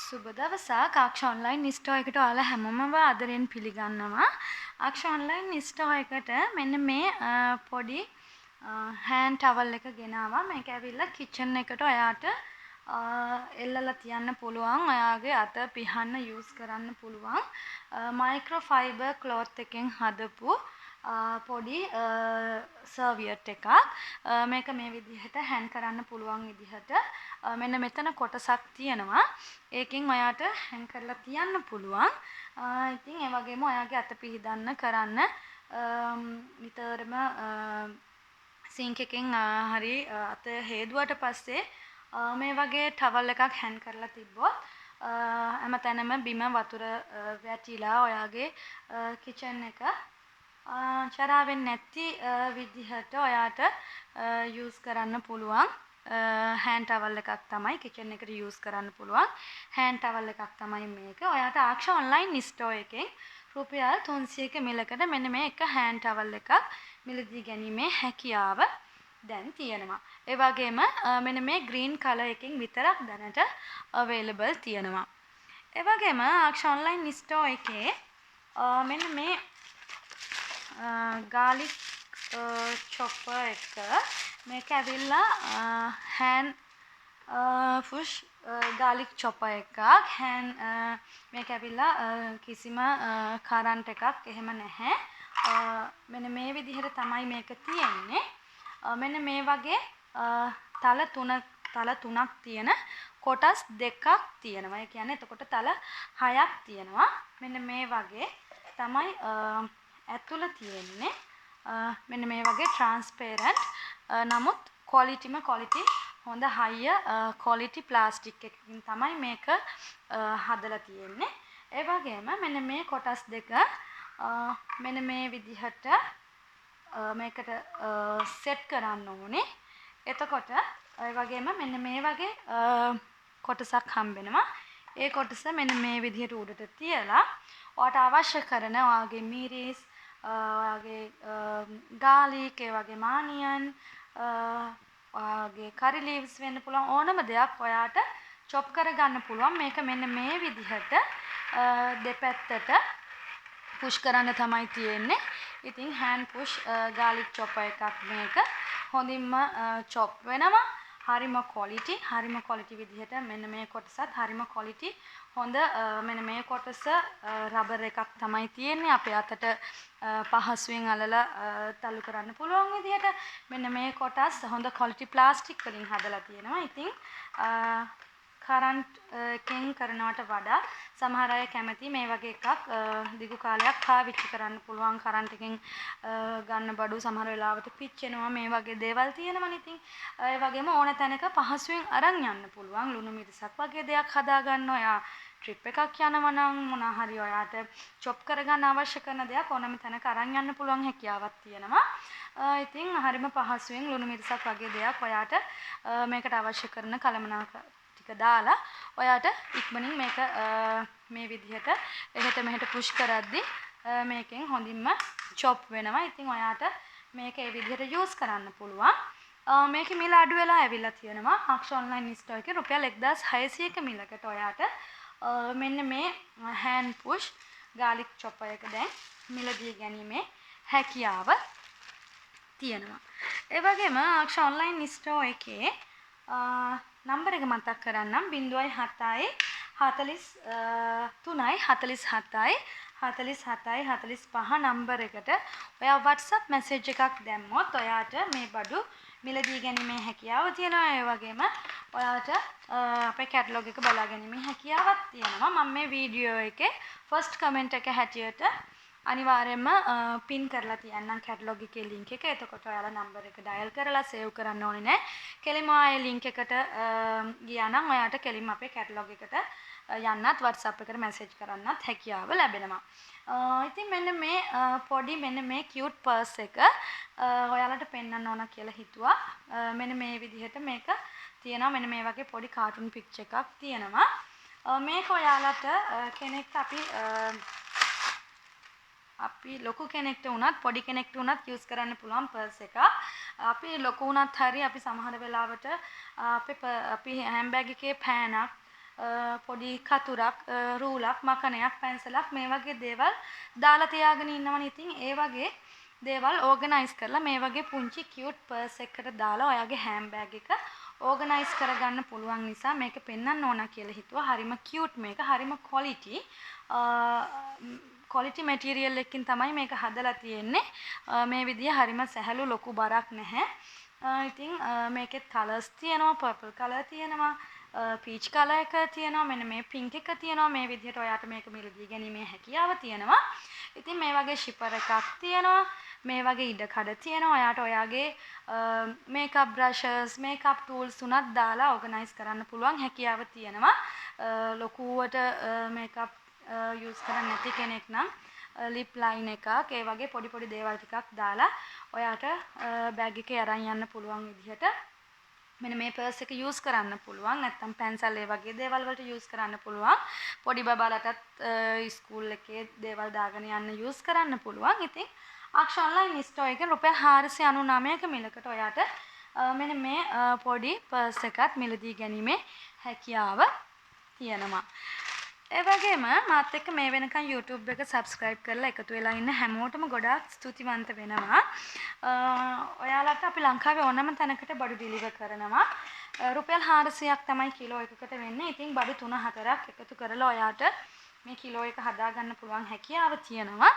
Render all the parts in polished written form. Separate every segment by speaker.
Speaker 1: සුබ දවසක් අක්ෂ online Store එකට ඔයාලා හැමෝම ආදරෙන් පිළිගන්නවා. අක්ෂ ඔන්ලයින් ස්ටෝර් එකට මෙන්න මේ පොඩි හෑන්ඩ් ටවල් එක ගෙනාවා. මේක ඇවිල්ලා කිචන් එකට ඔයාට එල්ලලා තියන්න පුළුවන්. ඔයාගේ අත පිහන්න යූස් කරන්න පුළුවන්. මයික්‍රෝ ෆයිබර් ක්ලොත් එකෙන් හදපු පොඩි සර්වියට් එකක්. මේක මේ විදිහට හැන්ඩ් කරන්න පුළුවන් විදිහට මෙන්න මෙතන කොටසක් තියෙනවා. ඒකෙන් ඔයාට හැන්ඩ් කරලා තියන්න පුළුවන්. ඉතින් ඒ වගේම ඔයාගේ අත පිහදන්න කරන්න නිතරම සින්ක් එකෙන් හරි අත හේදුවට පස්සේ මේ වගේ ටවල් එකක් හැන්ඩ් කරලා තිබ්බොත් හැමතැනම බිම වතුර වැටිලා ඔයාගේ කිචන් එක චරාවෙන් නැති විදිහට ඔයාට යූස් කරන්න පුළුවන් හෑන්ඩ් ටවල් එකක් තමයි කිචන් එකට යූස් කරන්න පුළුවන් හෑන්ඩ් ටවල් එකක් තමයි මේක. ඔයාට ආක්ෂා ඔන්ලයින් ස්ටෝර් එකෙන් රුපියල් 300ක මිලකට මෙන්න මේ එක හෑන්ඩ් ටවල් එකක් මිලදී ගැනීමේ හැකියාව දැන් තියෙනවා. ඒ වගේම මෙන්න මේ ග්‍රීන් කලර් එකෙන් විතරක් දැනට අවైలබල් තියෙනවා. ඒ වගේම ආක්ෂා ඔන්ලයින් ස්ටෝර් එකේ මෙන්න මේ garlic chopper එක මේක ඇවිල්ලා hand push garlic chopper එකක් මේක ඇවිල්ලා කිසිම කරන්ට් එකක් එහෙම නැහැ. මෙන්න මේ විදිහට තමයි මේක තියෙන්නේ. මෙන්න මේ වගේ තල තුනක් තියෙන කොටස් දෙකක් තියෙනවා. ඒ කියන්නේ එතකොට තල 6ක් තියෙනවා. මෙන්න මේ වගේ තමයි ඇතුළ තියෙන්නේ. මෙන්න මේ වගේ ට්‍රාන්ස්පරන්ට් නමුත් ක්වොලිටි හොඳ හයිය ක්වොලිටි ප්ලාස්ටික් එකකින් තමයි මේක හදලා තියෙන්නේ. ඒ වගේම මෙන්න මේ කොටස් දෙක මෙන්න මේ විදිහට මේකට සෙට් කරන්න ඕනේ. එතකොට ඒ වගේම මෙන්න මේ වගේ කොටසක් හම්බෙනවා. ඒ කොටස මෙන්න මේ විදිහට උඩට තියලා ඔයාට අවශ්‍ය කරන ඔයාගේ මිරිස් ඔයාගේ garlic ඒ වගේම onion ඔයාගේ curry leaves වෙන්න පුළුවන් ඕනම දෙයක් ඔයාට chop කරගන්න පුළුවන්. මේක මෙන්න මේ විදිහට දෙපැත්තට push කරන්න තමයි තියෙන්නේ. ඉතින් hand push garlic chopper එකක් මේක හොඳින්ම chop වෙනවා. හරිම ක්වොලිටි විදිහට මෙන්න මේ කොටසත් හරිම ක්වොලිටි හොඳ මෙන්න මේ කොටස රබර් එකක් තමයි තියෙන්නේ. අපේ අතට පහසුවෙන් අලලා තල්ලු කරන්න පුළුවන් විදිහට මෙන්න මේ කොටස් හොඳ ක්වොලිටි ප්ලාස්ටික් වලින් හදලා තියෙනවා. ඉතින් කරන්ට් එකෙන් කරනවට වඩා සමහර අය කැමති මේ වගේ එකක් දිගු කාලයක් පාවිච්චි කරන්න පුළුවන්. කරන්ට් එකෙන් ගන්න බඩු සමහර වෙලාවට පිච්චෙනවා. මේ වගේ දේවල් තියෙනවනේ. ඉතින් ඒ වගේම ඕන තැනක පහසුවෙන් අරන් යන්න පුළුවන්. ලුණු මිරිසක් වගේ දෙයක් හදා ගන්න ඔයා ට්‍රිප් එකක් යනවා නම් මොනවා හරි ඔයාට චොප් කරගන්න අවශ්‍ය කරන දෙයක් ඕනම තැනක අරන් යන්න පුළුවන් හැකියාවක් තියෙනවා. ඉතින් හරිම පහසුවෙන් ලුණු මිරිසක් වගේ දෙයක් ඔයාට මේකට අවශ්‍ය කරන කලමනාකර දාලා ඔයාට ඉක්මනින් මේක මේ විදිහට එහෙට මෙහෙට පුෂ් කරද්දි මේකෙන් හොඳින්ම chop වෙනවා. ඉතින් ඔයාට මේක ඒ විදිහට යූස් කරන්න පුළුවන්. මේකේ මිල අඩු වෙලා ඇවිල්ලා තියෙනවා. ආක්ෂා ඔන්ලයින් ස්ටෝර් එකේ රුපියල් 1600ක මිලකට ඔයාට මෙන්න මේ hand push garlic chopper එක දැන් මිලදී ගැනීමේ හැකියාව තියෙනවා. ඒ වගේම ආක්ෂා ඔන්ලයින් ස්ටෝර් එකේ නම්බර එක මතක් කරන්නම් 07 43 47 45 නම්බර එකට ඔයා WhatsApp මැසේජ් එකක් දැම්මොත් ඔයාට මේ බඩු මිලදී ගැනීමේ හැකියාව තියෙනවා. ඒ වගේම ඔයාට අපේ කැටලොග් එක බලා ගැනීමේ හැකියාවක් තියෙනවා. මම මේ වීඩියෝ එකේ ෆස්ට් කමෙන්ට් එක හැටියට අනිවාර්යයෙන්ම පින් කරලා තියන්නම් කැටලොග් එකේ link එක. එතකොට ඔයාලා නම්බර එක ඩයල් කරලා සේව් කරන්න ඕනේ නැහැ. කෙලින්ම ආයේ link එකට ගියා නම් ඔයාට කෙලින්ම අපේ කැටලොග් එකට යන්නත් WhatsApp එකට මැසේජ් කරන්නත් හැකියාව ලැබෙනවා. ඉතින් මෙන්න මේ පොඩි මෙන්න මේ cute purse එක ඔයාලට පෙන්වන්න ඕන කියලා හිතුවා. මෙන්න මේ විදිහට මේක තියෙනවා. මෙන්න මේ වගේ පොඩි කාටුන් පික්චර් එකක් තියෙනවා. මේක ඔයාලට කෙනෙක් අපි ලොකු කෙනෙක්ට වුණත් පොඩි කෙනෙක්ට වුණත් යූස් කරන්න පුළුවන් පර්ස් එකක්. අපි ලොකු වුණත් හරි අපි සමහර වෙලාවට අපි හෑන්ඩ් බෑග් එකේ පෑනක් පොඩි කතුරක් රූලක් මකනයක් පැන්සලක් මේ වගේ දේවල් දාලා තියාගෙන ඉන්නවනේ. ඉතින් ඒ වගේ දේවල් ඕගනයිස් කරලා මේ වගේ පුංචි කියුට් පර්ස් එකකට දාලා ඔයාගේ හෑන්ඩ් බෑග් එක ඕගනයිස් කරගන්න පුළුවන් නිසා මේක පෙන්වන්න ඕන කියලා හිතුවා. හරිම කියුට් මේක. හරිම ක්වොලිටි මැටීරියල් එකකින් තමයි මේක හදලා තියෙන්නේ. මේ විදිය හරිම සැහැල්ලු ලොකු බරක් නැහැ. ඉතින් මේකෙත් කලර්ස් තියෙනවා. පර්පල් කලර් තියෙනවා. පීච් කලර් එක තියෙනවා. මෙන්න මේ පින්ක් එක තියෙනවා. මේ විදිහට ඔයාට මේක මිලදී ගැනීමේ හැකියාව තියෙනවා. ඉතින් මේ වගේ ෂිපර් එකක් තියෙනවා. මේ වගේ ඉඩකඩ තියෙනවා. ඔයාට ඔයාගේ මේකප් බ්‍රෂස්, මේකප් ටූල්ස් උනත් දාලා ඕගනයිස් කරන්න පුළුවන් හැකියාව තියෙනවා. ලොකුවට මේකප් යූස් කරන්නේ නැති කෙනෙක් නම් ලිප් ලයින් එකක්, ඒ වගේ පොඩි පොඩි දේවල් ටිකක් දාලා ඔයාට බෑග් එකේ අරන් යන්න පුළුවන් විදිහට මෙන්න මේ පර්ස් එක යූස් කරන්න පුළුවන්. නැත්නම් පැන්සල් ඒ වගේ දේවල් වලට යූස් කරන්න පුළුවන්. පොඩි බබාලටත් ස්කූල් එකේ දේවල් දාගෙන යන්න යූස් කරන්න පුළුවන්. ඉතින් ආක්ෂ ඔන්ලයින් ස්ටෝර් එකෙන් රුපියල් 499ක මිලකට ඔයාට මෙන්න මේ පොඩි පර්ස් එකත් මිලදී ගැනීමේ හැකියාව තියෙනවා. ඒ වගේම මාත් එක්ක මේ වෙනකන් YouTube එක subscribe කරලා එකතු වෙලා ඉන්න හැමෝටම ගොඩාක් ස්තුතිවන්ත වෙනවා. ඔයාලට අපි ලංකාවේ ඕනම තැනකට බඩු ඩෙලිවර් කරනවා. රුපියල් 400ක් තමයි කිලෝ එකකට වෙන්නේ. ඉතින් බඩු 3-4ක් එකතු කරලා ඔයාට මේ කිලෝ එක හදා ගන්න පුළුවන් හැකියාව තියෙනවා.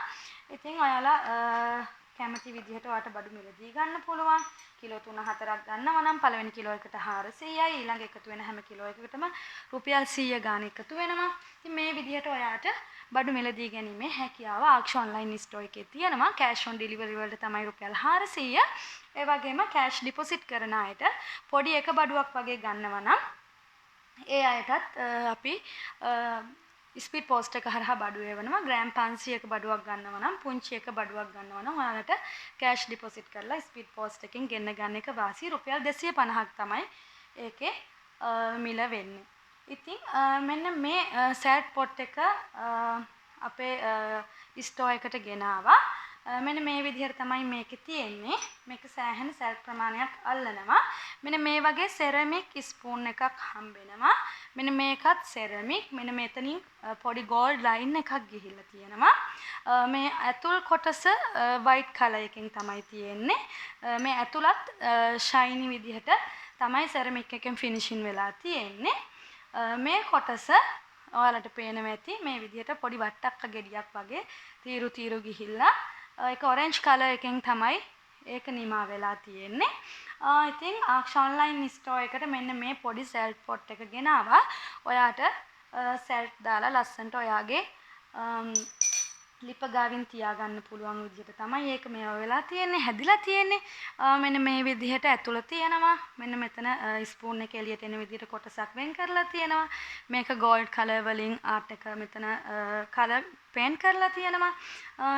Speaker 1: ඉතින් ඔයාලා කැමති විදිහට ඔයාට බඩු මිලදී ගන්න පුළුවන්. කිලෝ 3-4ක් ගන්නවා නම් පළවෙනි කිලෝ එකට 400යි. ඊළඟ එකතු වෙන හැම කිලෝ එකකටම රුපියල් 100 ගාණ එකතු වෙනවා. ඉතින් මේ විදිහට ඔයාට බඩු මිලදී ගැනීමේ හැකියාව ආක්ෂ ඔන්ලයින් ස්ටෝර් එකේ තියෙනවා. කෑෂ් ඔන් ඩෙලිවරි වලට තමයි රුපියල් 400. ඒ වගේම කෑෂ් ඩිපොසිට් කරන අයට පොඩි එක බඩුවක් වගේ ගන්නවා නම් ඒ අයටත් අපි ස්පීඩ් පෝස්ට් එක හරහා බඩු එවනවා. ග්‍රෑම් 500ක බඩුවක් ගන්නවා නම් පුංචි එක බඩුවක් ගන්නවා නම් ඔයාලට කෑෂ් ඩිපොසිට් කරලා ස්පීඩ් පෝස්ට් එකෙන් ගෙන්න ගන්න එක වාසිය රුපියල් 250ක් තමයි ඒකේ මිල වෙන්නේ. ඉතින් මෙන්න මේ සෑඩ් පොට් එක අපේ ස්ටෝර් එකට ගෙනාවා. මෙන්න මේ විදිහට තමයි මේකේ තියෙන්නේ. මේක සෑහෙන සැල් ප්‍රමාණයක් අල්ලනවා. මෙන්න මේ වගේ සෙරමික් ස්පූන් එකක් හම්බෙනවා. මෙන්න මේකත් සෙරමික්. මෙන්න මෙතනින් පොඩි ගෝල්ඩ් ලයින් එකක් ගිහිල්ලා තියෙනවා. මේ ඇතුල් කොටස වයිට් කලර් එකෙන් තමයි තියෙන්නේ. මේ ඇතුළත් ෂයිනි විදිහට තමයි සෙරමික් එකෙන් ෆිනිෂින් වෙලා තියෙන්නේ. මේ කොටස ඔයාලට පේනවා ඇති මේ විදිහට පොඩි වට්ටක්ක ගෙඩියක් වගේ තීරු ගිහිල්ලා ඒක ඔරෙන්ජ් කලර් එකෙන් තමයි ඒක නිමා වෙලා තියෙන්නේ. ඉතින් ආක්ෂ ඔන්ලයින් ස්ටෝර් එකට මෙන්න මේ පොඩි සෙල්ෆ් පොට් එක ගෙනාවා. ඔයාට සෙල්ෆ් දාලා ලස්සනට ඔයාගේ ලිප ගාවින් තියාගන්න පුළුවන් විදිහට තමයි ඒක මේව වෙලා තියෙන්නේ, හැදිලා තියෙන්නේ. මෙන්න මේ විදිහට ඇතුළ තියෙනවා. මෙන්න මෙතන ස්පූන් එක එළියට එන විදිහට කොටසක් වෙන් කරලා තියෙනවා. මේක ගෝල්ඩ් කලර් වලින් ආර්ට් එක මෙතන කලර් පේන්ට් කරලා තියෙනවා.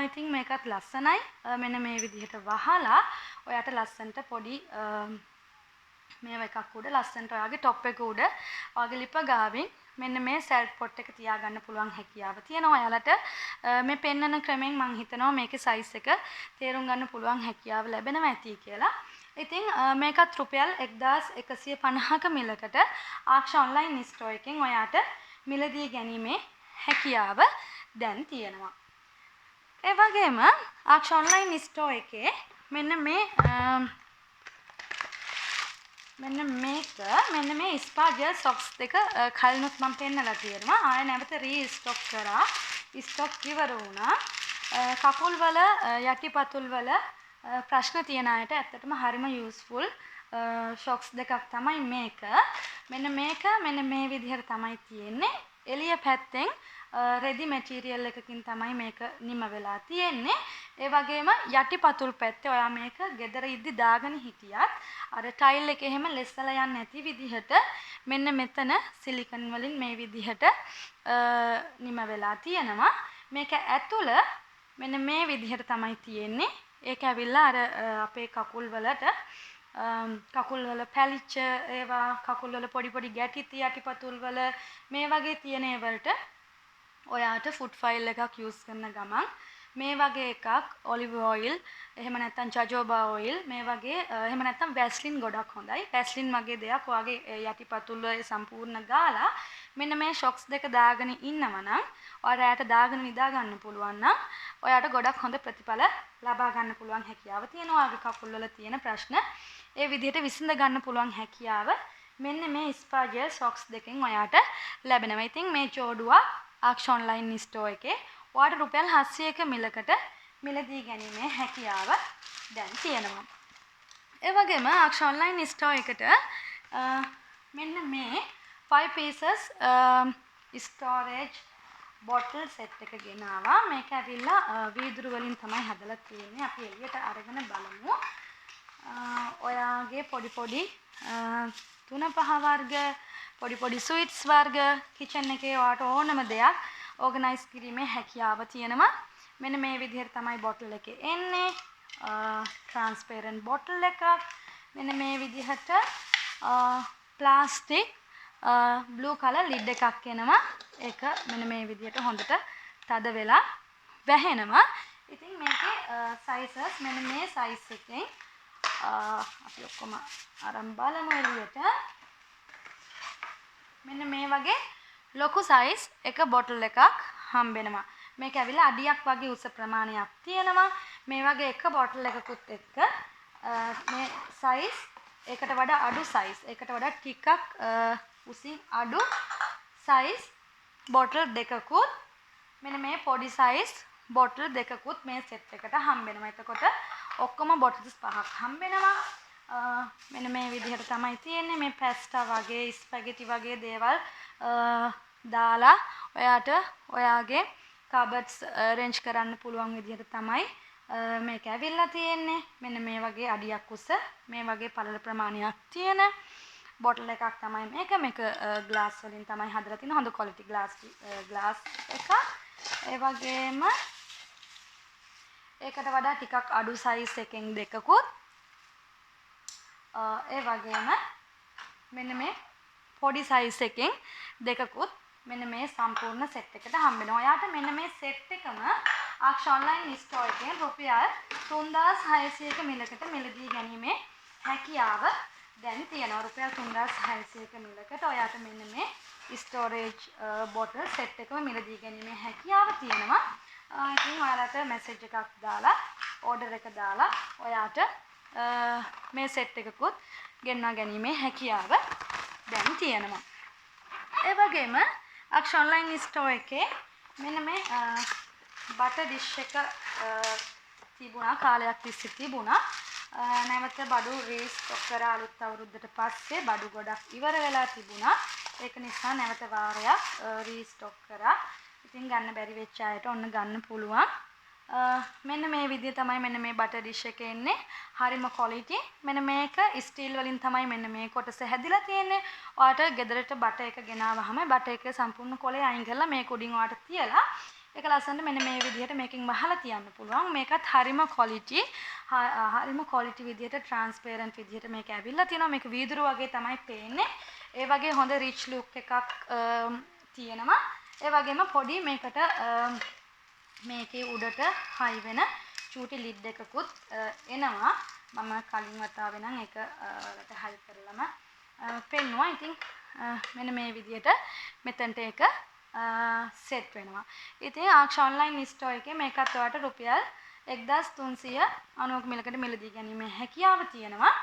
Speaker 1: ඉතින් මේකත් ලස්සනයි. මෙන්න මේ විදිහට වහලා ඔයාට ලස්සනට පොඩි මේව එකක් උඩ ලස්සනට ඔයාගේ টොප් එක උඩ ඔයාගේ ලිප ගාවින් මෙන්න මේ සෙල්ෆ් පොට් එක තියාගන්න පුළුවන් හැකියාව තියෙනවා. ඔයාලට මේ පෙන්නන ක්‍රමෙන් මම හිතනවා මේකේ සයිස් එක තේරුම් ගන්න පුළුවන් හැකියාව ලැබෙනවා ඇති කියලා. ඉතින් මේකත් රුපියල් 1150ක මිලකට ආක්ෂ ඔන්ලයින් ස්ටෝර් එකෙන් ඔයාට මිලදී ගැනීමේ හැකියාව දැන් තියෙනවා. ඒ වගේම ආක්ෂ ඔන්ලයින් ස්ටෝර් එකේ මෙන්න මේ ස්පාජර් සොක්ස් දෙක කලිනුත් මම පෙන්නලා තියෙනවා. ආයෙ නැවත රීස්ටොක් කරා. ස්ටොක් ඉවර වුණා. කකුල් වල යටිපතුල් වල ප්‍රශ්න තියෙන අයට ඇත්තටම හරිම යූස්ෆුල් ෂොක්ස් දෙකක් තමයි මේක. මෙන්න මේ විදිහට තමයි තියෙන්නේ. එළිය පැත්තෙන් රෙදි මැටීරියල් එකකින් තමයි මේක නිම වෙලා තියෙන්නේ. ඒ වගේම යටිපතුල් පැත්තේ ඔයා මේක ගෙදර ඉද්දි දාගෙන හිටියත් අර ටයිල් එකේ එහෙම ලෙස්සලා යන්නේ නැති විදිහට මෙන්න මෙතන සිලිකන් වලින් මේ විදිහට නිම වෙලා තියෙනවා. මේක ඇතුළ මෙන්න මේ විදිහට තමයි තියෙන්නේ. ඒක ඇවිල්ලා අර අපේ කකුල් වල පැලිච්ච ඒවා කකුල් වල පොඩි ගැටි යටිපතුල් වල මේ වගේ තියෙන ඒවලට ඔයාට ෆුඩ් ෆයිල් එකක් යූස් කරන ගමන් මේ වගේ එකක් ඔලිව් ඔයිල් එහෙම නැත්නම් ජජෝබා ඔයිල් මේ වගේ එහෙම නැත්නම් වැස්ලින් ගොඩක් හොඳයි. වැස්ලින් වගේ දෙයක් ඔයාගේ යටිපතුල් සම්පූර්ණ ගාලා මෙන්න මේ ෂොක්ස් දෙක දාගෙන ඉන්නවා නම් ඔයාලට දාගෙන නිදා ගන්න පුළුවන් නම් ඔයාට ගොඩක් හොඳ ප්‍රතිඵල ලබා ගන්න පුළුවන් හැකියාව තියෙනවා. ඔයාගේ කකුල් වල තියෙන ප්‍රශ්න ඒ විදිහට විසඳ ගන්න පුළුවන් හැකියාව මෙන්න මේ ස්පාජර් සොක්ස් දෙකෙන් ඔයාට ලැබෙනවා. ඉතින් මේ ජෝඩුව ආක්ෂ ඔන්ලයින් ස්ටෝර් එකේ ඔයාට රුපියල් 700ක මිලකට මිලදී ගැනීමේ හැකියාව දැන් තියෙනවා. ඒ වගේම ආක්ෂ ඔන්ලයින් ස්ටෝර් එකට මෙන්න මේ 5 pieces storage bottle set එක ගෙනාවා. මේක ඇවිල්ලා වීදුරු වලින් තමයි හදලා තියෙන්නේ. අපි එළියට අරගෙන බලමු. ඔයාගේ පොඩි තුන පහ වර්ග පොඩි ස්වීට්ස් වර්ග කිචන් එකේ ඔයාට ඕනම දෙයක් ඕගනයිස් කිරීමේ හැකියාව තියෙනවා. මෙන්න මේ විදිහට තමයි බොටල් එකේ එන්නේ. ට්‍රාන්ස්පරන්ට් බොටල් එකක්. මෙන්න මේ විදිහට ප්ලාස්ටික් බ්ලූ කලර් ලිඩ් එකක් එනවා. ඒක මෙන්න මේ විදිහට හොඳට තද වෙලා වැහෙනවා. ඉතින් මේකේ සයිසස් මෙන්න මේ සයිස් එකෙන් අපි ඔක්කොම අරන් බලමු එළියට. මෙන්න මේ වගේ ලොකු සයිස් එක බොටල් එකක් හම්බෙනවා. මේක ඇවිල්ලා අඩියක් වගේ උස ප්‍රමාණයක් තියෙනවා. මේ වගේ එක බොටල් එකකුත් එක්ක මේ සයිස් ඒකට වඩා අඩු සයිස් ඒකට වඩා ටිකක් උසින් අඩු සයිස් බොටල් දෙකකුත් මෙන්න මේ පොඩි සයිස් බොටල් දෙකකුත් මේ සෙට් එකට හම්බෙනවා. එතකොට ඔක්කොම බොටල්ස් පහක් හම්බෙනවා. මෙන්න මේ විදිහට තමයි තියෙන්නේ. මේ පැස්ටා වගේ ස්පැගටි වගේ දේවල් දාලා ඔයාට ඔයාගේ කබඩ්ස් රේන්ජ් කරන්න පුළුවන් විදිහට තමයි මේක ඇවිල්ලා තියෙන්නේ. මෙන්න මේ වගේ අඩියක් උස මේ වගේ පළල ප්‍රමාණයක් තියෙන බොටල් එකක් තමයි මේක. මේක ග්ලාස් වලින් තමයි හදලා තියෙන්නේ. හොඳ ක්වොලිටි ග්ලාස් එකක්. ඒ වගේම ඒකට වඩා ටිකක් අඩු සයිස් එකෙන් දෙකකුත් ඒ වගේම මෙන්න මේ පොඩි සයිස් එකෙන් දෙකකුත් මෙන්න මේ සම්පූර්ණ සෙට් එකට හම්බ වෙනවා. ඔයාට මෙන්න මේ සෙට් එකම ආක්ෂ ඔන්ලයින් ස්ටෝර් එකෙන් රුපියල් 3600ක මිලකට මිලදී ගැනීමේ හැකියාව දැන් තියෙනවා. රුපියල් 3600ක මිලකට ඔයාට මෙන්න මේ ස්ටෝරේජ් බොටල් සෙට් එකම මිලදී ගැනීමේ හැකියාව තියෙනවා. ඉතින් ඔයාලට මැසේජ් එකක් දාලා ඕඩර් එක දාලා ඔයාට මේ සෙට් එකකුත් ගෙන්වා ගැනීමේ හැකියාව දැන් තියෙනවා. ඒ වගේම අක්ෂ ඔන්ලයින් ස්ටෝර් එකේ මෙන්න මේ බටර් ඩිෂ් එක තිබුණා කාලයක් තිස්සේ තිබුණා. නැවත බඩු රීස්ටොක් කරා අලුත් අවුරුද්දට පස්සේ බඩු ගොඩක් ඉවර වෙලා තිබුණා. ඒක නිසා නැවත වාරයක් රීස්ටොක් කරා. ඉතින් ගන්න බැරි වෙච්ච අයට ඔන්න ගන්න පුළුවන්. මෙන්න මේ විදිය තමයි මෙන්න මේ බටර් ඩිෂ් එක එන්නේ. හරිම ක්වොලිටි. මෙන්න මේක ස්ටීල් වලින් තමයි මෙන්න මේ කොටස හැදිලා තියෙන්නේ. ඔයාලට ගෙදරට බටර් එක ගෙනාවහම බටර් එකේ සම්පූර්ණ කොලේ අයින් කරලා මේක උඩින් ඔයාලට තියලා ඒක ලස්සනට මෙන්න මේ විදිහට මේකෙන් වහලා තියන්න පුළුවන්. මේකත් හරිම ක්වොලිටි විදිහට ට්‍රාන්ස්පරන්ට් විදිහට මේක ඇවිල්ලා තියෙනවා. මේක වීදුරු වගේ තමයි පේන්නේ. ඒ වගේ හොඳ රිච් ලුක් එකක් තියෙනවා. ඒ වගේම පොඩි මේකට මේකේ උඩට හයි වෙන චූටි ලිඩ් එකකුත් එනවා. මම කලින් වතාවේ නම් ඒක වලට හයි කරලම පෙන්නුවා. ඉතින් මෙන්න මේ විදිහට මෙතනට ඒක සෙට් වෙනවා. ඉතින් ආක්ෂ ඔන්ලයින් ස්ටෝර් එකේ මේකත් ඔයාලට රුපියල් 1390ක මිලකට මිලදී ගැනීමේ හැකියාව තියෙනවා.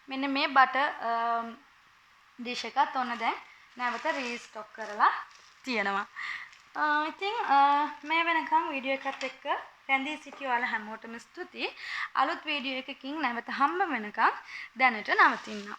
Speaker 1: මෙන්න මේ බටර් ඩිෂ් එකත් ඔන්න දැන් නැවත රීස්ටොක් කරලා තියෙනවා. ඉතින් මේ වෙනකන් වීඩියෝ එකත් එක්ක රැඳී සිටි ඔයාලා හැමෝටම ස්තුතියි. අලුත් වීඩියෝ එකකින් නැවත හම්බ වෙනකන් දැනට නවතින්න.